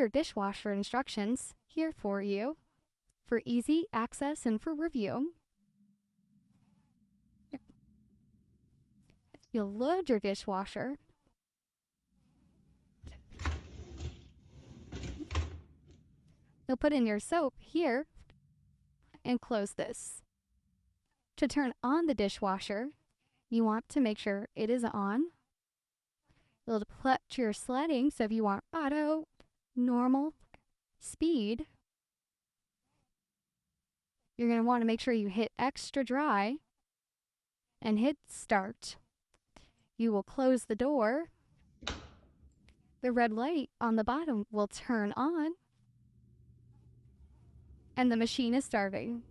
your dishwasher instructions here for you for easy access and for review. You'll load your dishwasher. You'll put in your soap here and close this. To turn on the dishwasher, you want to make sure it is on. You'll put your settings, so if you want auto, normal, speed, you're going to want to make sure you hit extra dry and hit start. You will close the door. The red light on the bottom will turn on, and the machine is starting.